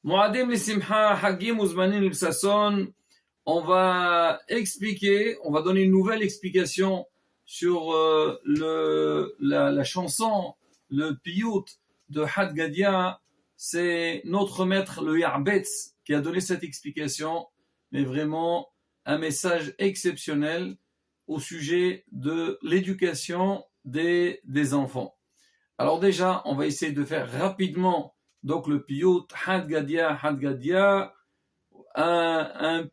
Moadim Simha, Hagim Ouzmanim Sasson, on va expliquer, on va donner une nouvelle explication sur la chanson, le piyut de Had Gadia. C'est notre maître, le Ya'betz, qui a donné cette explication, mais vraiment un message exceptionnel au sujet de l'éducation des enfants. Alors déjà, on va essayer de faire rapidement donc le piyut Had Gadia, un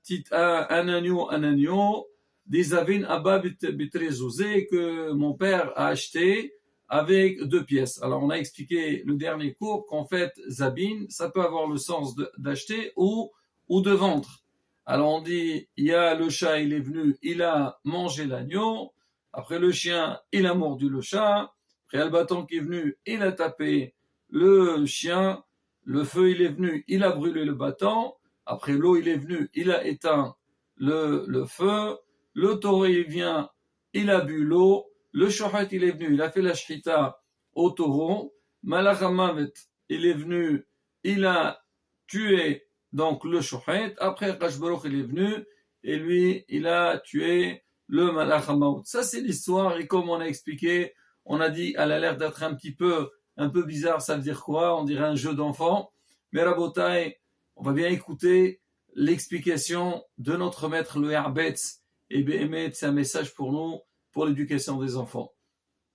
agneau, des avines abba bitrezozé que mon père a acheté avec 2 pièces. Alors on a expliqué le dernier cours qu'en fait zabine, ça peut avoir le sens d'acheter ou de vendre. Alors on dit, il y a le chat, il est venu, il a mangé l'agneau, après le chien, il a mordu le chat, après il y a le bâton qui est venu, il a tapé le chien, le feu il est venu, il a brûlé le bâton, après l'eau il est venu, il a éteint le feu, le taureau il vient, il a bu l'eau, le shohat il est venu, il a fait la shchita au taureau, Malach HaMavet il est venu, il a tué donc le shohat, après Kadosh Baruch il est venu, et lui il a tué le Malach HaMaut. Ça c'est l'histoire, et comme on a expliqué, on a dit, elle a l'air d'être un peu bizarre, ça veut dire quoi? On dirait un jeu d'enfant, mais Rabotai, on va bien écouter l'explication de notre maître le Ya'betz. Et Béhémet, c'est un message pour nous, pour l'éducation des enfants.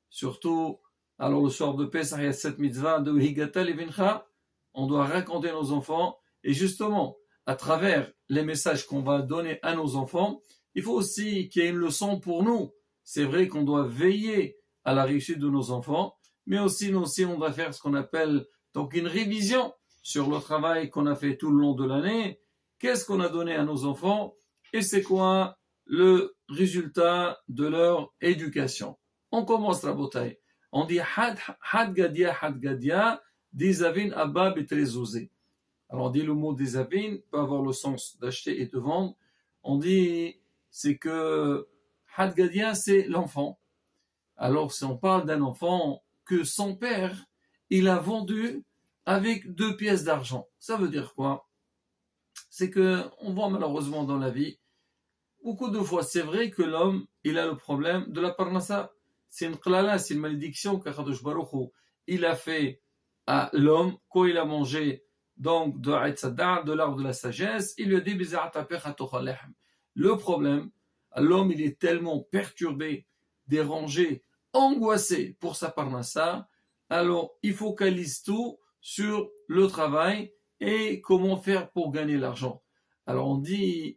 Surtout, alors le soir de Pessah, il y a cette mitzvah de Higata Levincha, on doit raconter nos enfants, et justement, à travers les messages qu'on va donner à nos enfants, il faut aussi qu'il y ait une leçon pour nous. C'est vrai qu'on doit veiller à la réussite de nos enfants, mais aussi, nous aussi, on doit faire ce qu'on appelle donc une révision sur le travail qu'on a fait tout le long de l'année, qu'est-ce qu'on a donné à nos enfants, et c'est quoi le résultat de leur éducation. On commence la bataille. On dit had gadia, des avines abba betrezozé. Alors on dit le mot des avines peut avoir le sens d'acheter et de vendre. On dit c'est que had gadia c'est l'enfant. Alors si on parle d'un enfant que son père il a vendu avec 2 pièces d'argent, ça veut dire quoi? C'est que on voit malheureusement dans la vie beaucoup de fois, c'est vrai que l'homme il a le problème de la parnassa. C'est une qlala, c'est une malédiction qu'Akadosh Baruch Hu, il a fait à l'homme quand il a mangé donc de l'arbre de la sagesse, il lui a dit le problème, l'homme il est tellement perturbé, dérangé, angoissé pour sa parnassa, alors il focalise tout sur le travail et comment faire pour gagner l'argent. Alors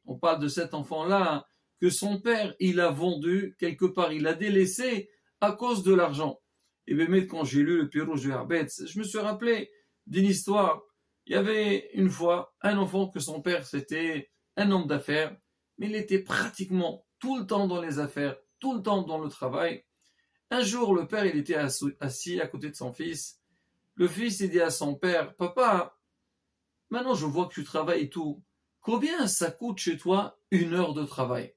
on parle de cet enfant-là que son père, il a vendu quelque part, il a délaissé à cause de l'argent. Et bien, quand j'ai lu le Pirouge de Herbetz, je me suis rappelé d'une histoire. Il y avait une fois un enfant que son père, c'était un homme d'affaires, mais il était pratiquement tout le temps dans les affaires, tout le temps dans le travail. Un jour, le père, il était assis à côté de son fils. Le fils, il dit à son père, papa, maintenant je vois que tu travailles et tout. Combien ça coûte chez toi 1 heure de travail?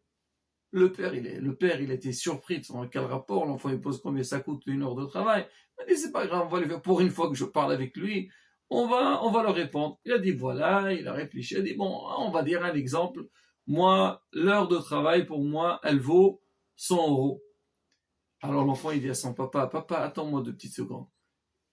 Le père, il était surpris de son quel rapport. L'enfant, il pose combien ça coûte 1 heure de travail. Il dit, c'est pas grave, on va le faire. Pour une fois que je parle avec lui, on va le répondre. Il a dit, voilà, il a réfléchi. Il a dit, bon, on va dire un exemple. Moi, l'heure de travail, pour moi, elle vaut 100 euros. Alors l'enfant, il dit à son papa, papa, attends-moi 2 petites secondes.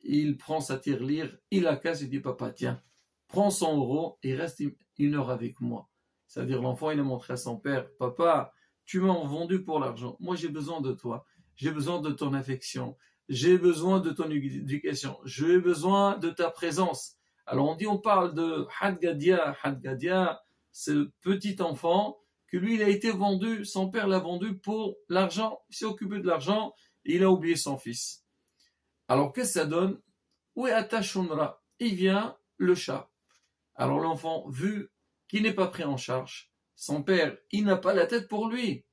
Il prend sa tirelire, il la casse, il dit, papa, tiens, prends 100 euros et reste 1 heure avec moi. C'est-à-dire l'enfant, il a montré à son père, papa, tu m'as vendu pour l'argent. Moi, j'ai besoin de toi. J'ai besoin de ton affection. J'ai besoin de ton éducation. J'ai besoin de ta présence. Alors on parle de Hadgadia. Hadgadia, c'est le petit enfant que lui, il a été vendu, son père l'a vendu pour l'argent. Il s'est occupé de l'argent et il a oublié son fils. Alors qu'est-ce que ça donne? Où est Atashunra? Il vient le chat. Alors l'enfant, vu qu'il n'est pas pris en charge, son père, il n'a pas la tête pour lui.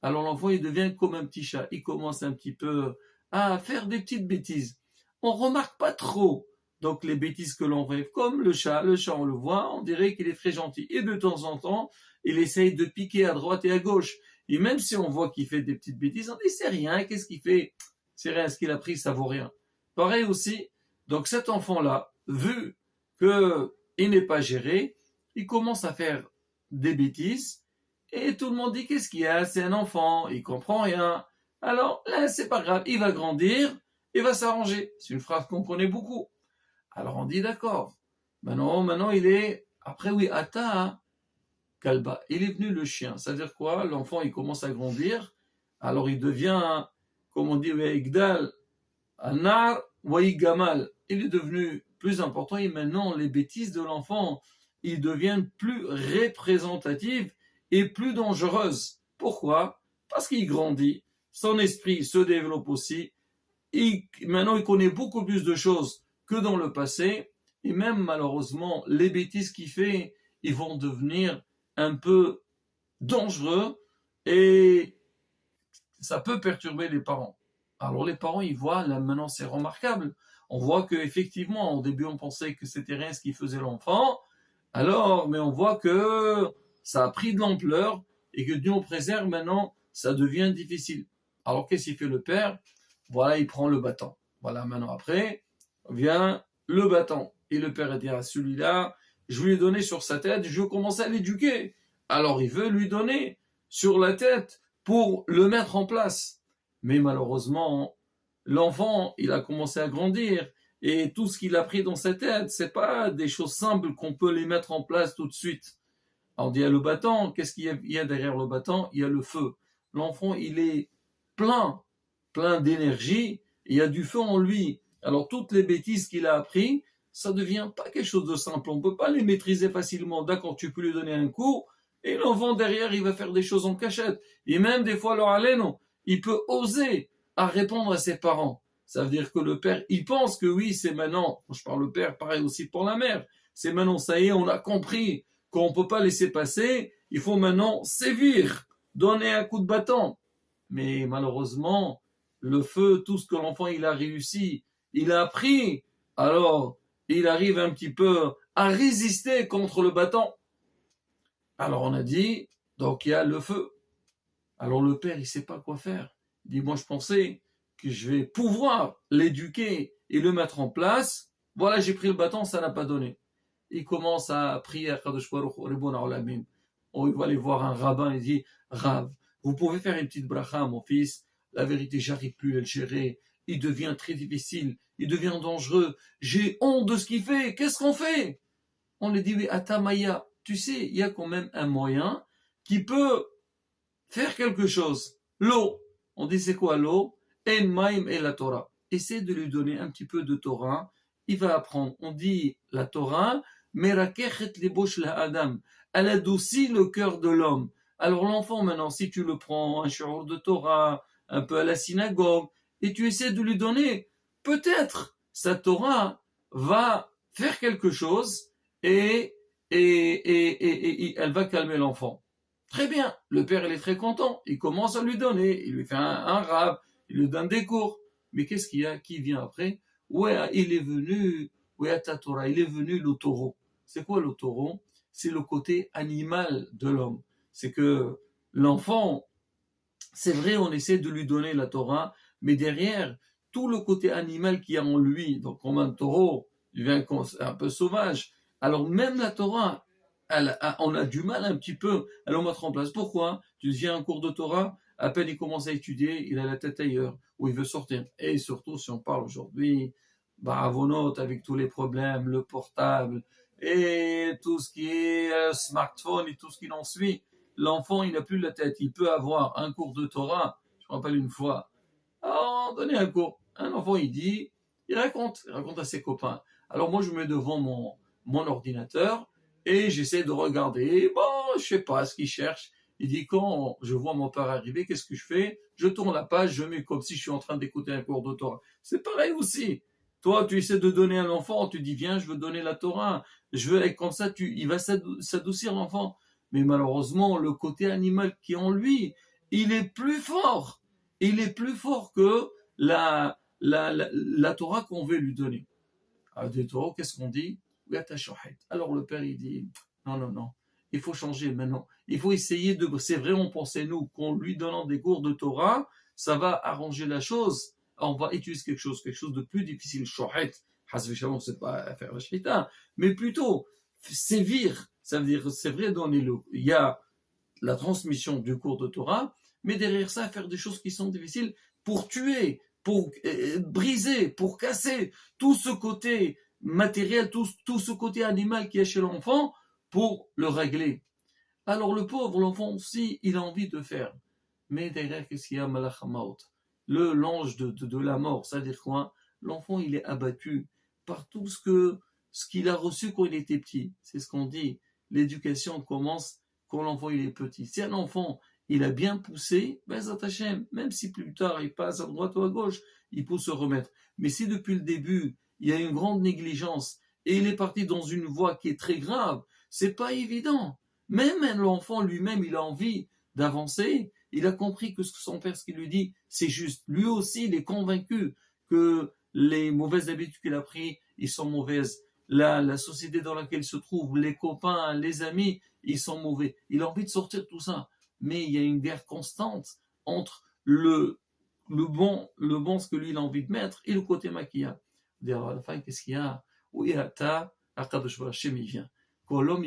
Alors l'enfant, il devient comme un petit chat. Il commence un petit peu à faire des petites bêtises. On ne remarque pas trop donc les bêtises que l'on fait. Comme le chat, on le voit, on dirait qu'il est très gentil. Et de temps en temps, il essaye de piquer à droite et à gauche. Et même si on voit qu'il fait des petites bêtises, on dit c'est rien, qu'est-ce qu'il fait? C'est rien, ce qu'il a pris, ça vaut rien. Pareil aussi, donc cet enfant-là, vu que il n'est pas géré, il commence à faire des bêtises, et tout le monde dit qu'est-ce qu'il y a, c'est un enfant, il comprend rien. Alors là, c'est pas grave, il va grandir, il va s'arranger. C'est une phrase qu'on connaît beaucoup. Alors on dit d'accord. Maintenant il est, après oui, Ata, Kalba, il est venu le chien. C'est-à-dire quoi? L'enfant, il commence à grandir, alors il devient, comme on dit, Igdal, Anar, Gamal. Il est devenu plus important et maintenant les bêtises de l'enfant, ils deviennent plus représentatives et plus dangereuses. Pourquoi? Parce qu'il grandit, son esprit se développe aussi, maintenant il connaît beaucoup plus de choses que dans le passé, et même malheureusement, les bêtises qu'il fait, ils vont devenir un peu dangereux et ça peut perturber les parents. Alors les parents, ils voient, là maintenant c'est remarquable, on voit qu'effectivement, au début on pensait que c'était rien ce qui faisait l'enfant, alors, mais on voit que ça a pris de l'ampleur et que Dieu nous préserve maintenant, ça devient difficile. Alors qu'est-ce qu'il fait le père? Voilà, il prend le bâton. Voilà, maintenant après, vient le bâton. Et le père dit à celui-là, je vais lui donner sur sa tête, je veux commencer à l'éduquer. Alors il veut lui donner sur la tête pour le mettre en place. Mais malheureusement, l'enfant, il a commencé à grandir. Et tout ce qu'il a pris dans sa tête, c'est pas des choses simples qu'on peut les mettre en place tout de suite. Alors, il y a le bâton. Qu'est-ce qu'il y a derrière le bâton? Il y a le feu. L'enfant, il est plein d'énergie. Il y a du feu en lui. Alors, toutes les bêtises qu'il a appris, ça devient pas quelque chose de simple. On peut pas les maîtriser facilement. D'accord, tu peux lui donner un coup, et l'enfant derrière, il va faire des choses en cachette. Et même des fois, alors, non, il peut oser à répondre à ses parents. Ça veut dire que le père, il pense que oui, c'est maintenant. Je parle le père, pareil aussi pour la mère. C'est maintenant, ça y est, on a compris qu'on ne peut pas laisser passer. Il faut maintenant sévir, donner un coup de bâton. Mais malheureusement, le feu, tout ce que l'enfant il a réussi, il a appris. Alors, il arrive un petit peu à résister contre le bâton. Alors on a dit, donc il y a le feu. Alors le père, il ne sait pas quoi faire. Il dit, moi je pensais que je vais pouvoir l'éduquer et le mettre en place. Voilà, j'ai pris le bâton, ça n'a pas donné. Il commence à prier à Kadosh Baruch Hu, il va aller voir un rabbin, il dit, Rav, vous pouvez faire une petite bracha à mon fils. La vérité, j'arrive plus à le gérer. Il devient très difficile, il devient dangereux. J'ai honte de ce qu'il fait. Qu'est-ce qu'on fait? On lui dit, oui, Atamaya, tu sais, il y a quand même un moyen qui peut faire quelque chose. L'eau. On dit, c'est quoi l'eau? En maim et la Torah. Essaie de lui donner un petit peu de Torah. Il va apprendre. On dit la Torah, merakechet libosh la Adam. Elle adoucit le cœur de l'homme. Alors l'enfant maintenant, si tu le prends un shiur de Torah, un peu à la synagogue, et tu essaies de lui donner, peut-être sa Torah va faire quelque chose et elle va calmer l'enfant. Très bien, le père il est très content, il commence à lui donner, il lui fait un rab, il lui donne des cours. Mais qu'est-ce qu'il y a? Qui vient après? Ouais, il est venu, ouais, ta Torah, il est venu le taureau. C'est quoi le taureau? C'est le côté animal de l'homme. C'est que l'enfant, c'est vrai, on essaie de lui donner la Torah, mais derrière, tout le côté animal qu'il y a en lui, donc comme un taureau, il vient un peu sauvage. Alors même la Torah, on a du mal un petit peu à le mettre en place. Pourquoi? Tu viens un cours de Torah, à peine il commence à étudier, il a la tête ailleurs, ou il veut sortir. Et surtout, si on parle aujourd'hui, à vos notes, avec tous les problèmes, le portable, et tout ce qui est smartphone et tout ce qui en suit, l'enfant, il n'a plus la tête. Il peut avoir un cours de Torah. Je me rappelle une fois, donner un cours. Un enfant, il raconte à ses copains. Alors moi, je me mets devant mon ordinateur et j'essaie de regarder. Bon, je sais pas ce qu'il cherche. Il dit, quand je vois mon père arriver, qu'est-ce que je fais? Je tourne la page, je mets comme si je suis en train d'écouter un cours de Torah. C'est pareil aussi. Toi, tu essaies de donner à l'enfant, tu dis, viens, je veux donner la Torah. Je veux être comme ça, il va s'adoucir l'enfant. Mais malheureusement, le côté animal qui est en lui, il est plus fort. Il est plus fort que la Torah qu'on veut lui donner. Alors, des Torah, qu'est-ce qu'on dit? Alors le père, il dit, non, il faut changer maintenant. Il faut essayer c'est vrai, on pensait nous, qu'en lui donnant des cours de Torah, ça va arranger la chose. On va utiliser quelque chose de plus difficile. Shohet, c'est pas faire la shita, mais plutôt sévir. Ça veut dire, c'est vrai, il y a la transmission du cours de Torah, mais derrière ça, faire des choses qui sont difficiles pour tuer, pour briser, pour casser tout ce côté matériel, tout ce côté animal qui est chez l'enfant, pour le régler. Alors le pauvre, l'enfant aussi, il a envie de faire. Mais derrière, qu'est-ce qu'il y a, Malach HaMaut, l'ange de la mort, c'est-à-dire quoi? L'enfant, il est abattu par tout ce qu'il a reçu quand il était petit. C'est ce qu'on dit. L'éducation commence quand l'enfant il est petit. Si un enfant il a bien poussé, ben Zatachem, même si plus tard il passe à droite ou à gauche, il peut se remettre. Mais si depuis le début il y a une grande négligence et il est parti dans une voie qui est très grave, c'est pas évident. Même l'enfant lui-même, il a envie d'avancer. Il a compris que son père, ce qu'il lui dit, c'est juste. Lui aussi, il est convaincu que les mauvaises habitudes qu'il a prises, ils sont mauvaises. La société dans laquelle il se trouve, les copains, les amis, ils sont mauvais. Il a envie de sortir de tout ça. Mais il y a une guerre constante entre le bon, ce que lui, il a envie de mettre, et le côté maquillage. À la fin, qu'est-ce qu'il y a? Oui, Akadosh Baruch Hu, il vient. Quand l'homme,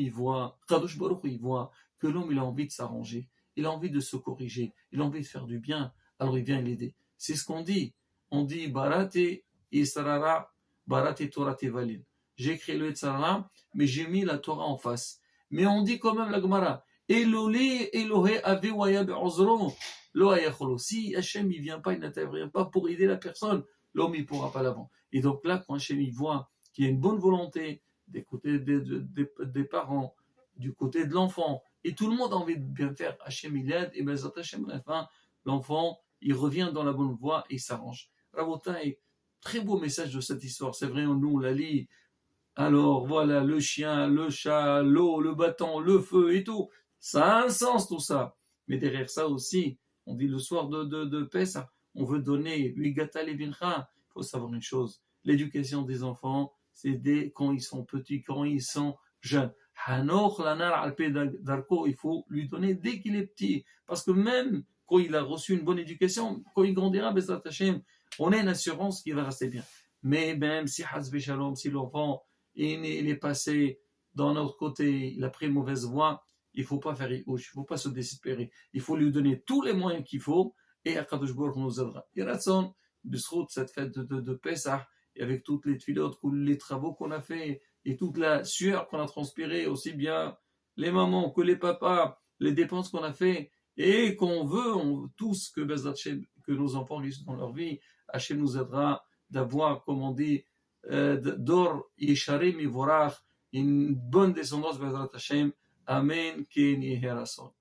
Kadosh Baruch Hu, il voit que l'homme, il a envie de s'arranger, il a envie de se corriger, il a envie de faire du bien, alors il vient l'aider. C'est ce qu'on dit. On dit, Barate Israra, Barate Torah Tevalin. J'ai écrit le Etzara, mais j'ai mis la Torah en face. Mais on dit quand même la Gemara, Elolé, Elohé, Ave, Waya, Be'ozro, Lo Ayacholo. Si Hachem, il vient pas, il n'intervient pas pour aider la personne, l'homme, il pourra pas l'avant. Et donc là, quand Hachem, il voit qu'il y a une bonne volonté des côtés des parents, du côté de l'enfant, et tout le monde a envie de bien faire, Hachem, il aide, et bien, Hachem, à la fin, l'enfant, il revient dans la bonne voie et il s'arrange. Rabotai, très beau message de cette histoire. C'est vrai, nous, on la lit. Alors, voilà, le chien, le chat, l'eau, le bâton, le feu et tout. Ça a un sens, tout ça. Mais derrière ça aussi, on dit le soir de Pessah, on veut donner, Vigata Levincha. Il faut savoir une chose. L'éducation des enfants, c'est dès quand ils sont petits, quand ils sont jeunes. Hanoch lanar alpe darko, il faut lui donner dès qu'il est petit. Parce que même quand il a reçu une bonne éducation, quand il grandira, Bezrat Hashem, on a une assurance qu'il va rester bien. Mais même si Hazbe Shalom, si l'enfant il est passé dans notre côté, il a pris une mauvaise voie, il ne faut pas faire il ne faut pas se désespérer. Il faut lui donner tous les moyens qu'il faut et Akadosh Baruch Hu nous aidera. Et Ratson, Bisrout, cette fête de Pessah, et avec toutes les tuilotes, les travaux qu'on a fait et toute la sueur qu'on a transpirée, aussi bien les mamans que les papas, les dépenses qu'on a fait et qu'on veut tous que nos enfants réussissent dans leur vie, Hachem nous aidera d'avoir, comme on dit, d'or Yesharim Ivorach, une bonne descendance, Bezrat Hashem. Amen, Ken Yeherason.